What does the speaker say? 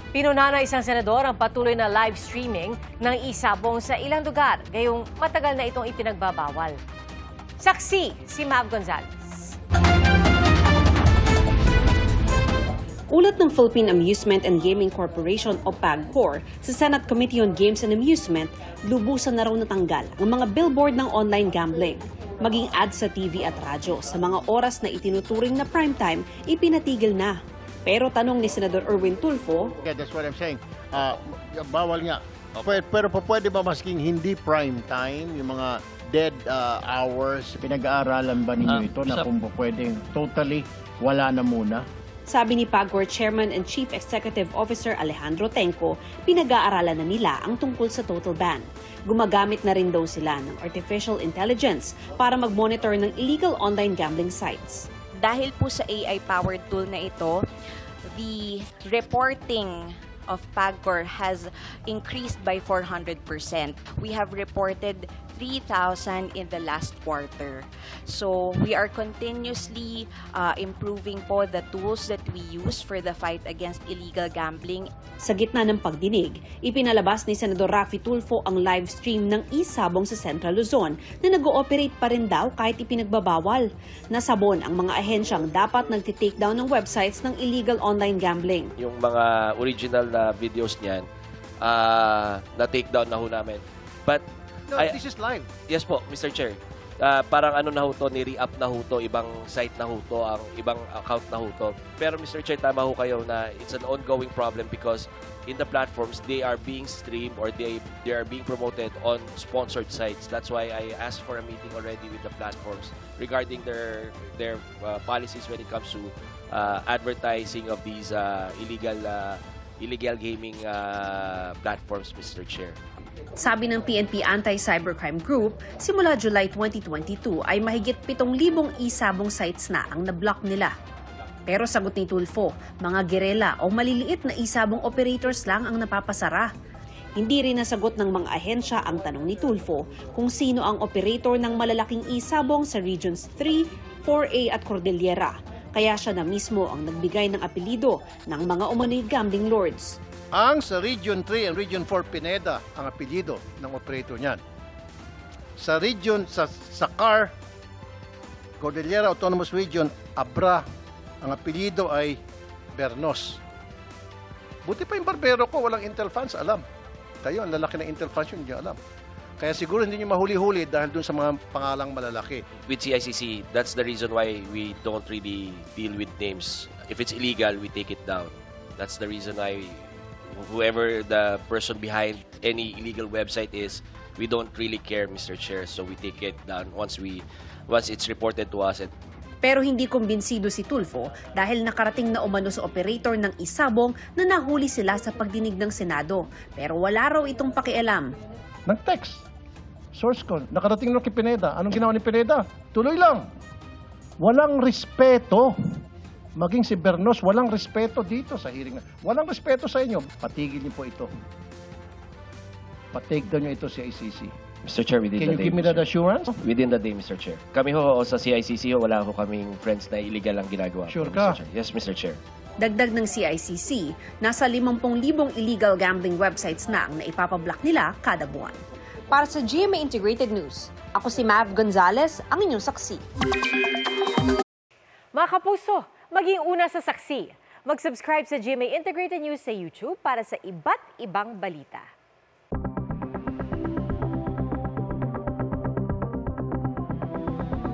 Pinuna ng isang senador ang patuloy na live streaming ng isabong sa ilang lugar, gayong matagal na itong ipinagbabawal. Saksi si Mav Gonzalez. Ulat ng Philippine Amusement and Gaming Corporation o PAGCOR sa Senate Committee on Games and Amusement, lubusan na raw natanggal ang mga billboard ng online gambling. Maging ads sa TV at radyo sa mga oras na itinuturing na primetime, ipinatigil na. Pero tanong ni Senador Erwin Tulfo, yeah, that's what I'm saying. Bawal nga. Pero pwede ba masking hindi prime time, yung mga dead hours, pinag-aaralan ba ninyo ito na kung pwedeng totally wala na muna? sabi ni PAGCOR Chairman and Chief Executive Officer Alejandro Tenco, pinag-aaralan na nila ang tungkol sa total ban. Gumagamit na rin daw sila ng artificial intelligence para mag-monitor ng illegal online gambling sites. Dahil po sa AI-powered tool na ito, the reporting of PAGCOR has increased by 400%. We have reported 3,000 in the last quarter. So we are continuously improving po the tools that we use for the fight against illegal gambling. Sa gitna ng pagdinig, ipinalabas ni Senador Raffy Tulfo ang live stream ng isabong sa Central Luzon na nag-ooperate pa rin daw kahit ipinagbabawal. Nasabon ang mga ahensyang dapat nagtitake down ng websites ng illegal online gambling. Yung mga original na videos niyan, na-take down na ho namin. But No, this is live. yes po, Mr. Chair. Parang ano na ho to, ni-re-up na ho to, ibang site na ho to, ang ibang account na ho to. Pero Mr. Chair, tama ho kayo na it's an ongoing problem because in the platforms, they are being streamed or they are being promoted on sponsored sites. That's why I asked for a meeting already with the platforms regarding their policies when it comes to advertising of these illegal gaming platforms, Mr. Chair. Sabi ng PNP Anti-Cybercrime Group, simula July 2022 ay mahigit 7,000 isabong sites na ang na-block nila. Pero sagot ni Tulfo, mga gerela o maliliit na isabong operators lang ang napapasara. Hindi rin nasagot ng mga ahensya ang tanong ni Tulfo kung sino ang operator ng malalaking isabong sa Regions 3, 4A at Cordillera. Kaya siya na mismo ang nagbigay ng apelido ng mga umano'y gambling lords. Ang sa Region 3 and Region 4 Pineda ang apelyido ng operator niyan. Sa region sa CAR, Cordillera Autonomous Region, Abra, ang apelyido ay Bernos. Buti pa yung barbero ko, walang Intel funds, alam. Kayo, ang lalaki ng Intel funds yun, hindi alam. Kaya siguro hindi nyo mahuli-huli dahil dun sa mga pangalang malalaki. With CICC, that's the reason why we don't really deal with names. If it's illegal, we take it down. That's the reason why whoever the person behind any illegal website is, we don't really care, Mr. Chair. So we take it down once it's reported to us. Pero hindi kumbinsido si Tulfo dahil nakarating na umano sa operator ng isabong na nahuli sila sa pagdinig ng Senado. Pero wala raw itong pakialam. Nag-text. Source ko, nakarating na kay Pineda. Anong ginawa ni Pineda? Tuloy lang. Walang respeto. Maging si Bernos, walang respeto dito sa hearing. Walang respeto sa inyo. Patigil niyo po ito. Patake down niyo ito sa ICC. Mr. Chair, within Can the you day, give me that assurance? Within the day, Mr. Chair. Kami ho sa CICC, wala ho kaming friends na illegal ang ginagawa. Sure Mr. ka? Chair. Yes, Mr. Chair. Dagdag ng CICC, nasa 50,000 illegal gambling websites na ang naipapablock nila kada buwan. Para sa GMA Integrated News, ako si Mav Gonzalez, ang inyong saksi. Mga kapuso, maging una sa saksi. Mag-subscribe sa GMA Integrated News sa YouTube para sa iba't ibang balita.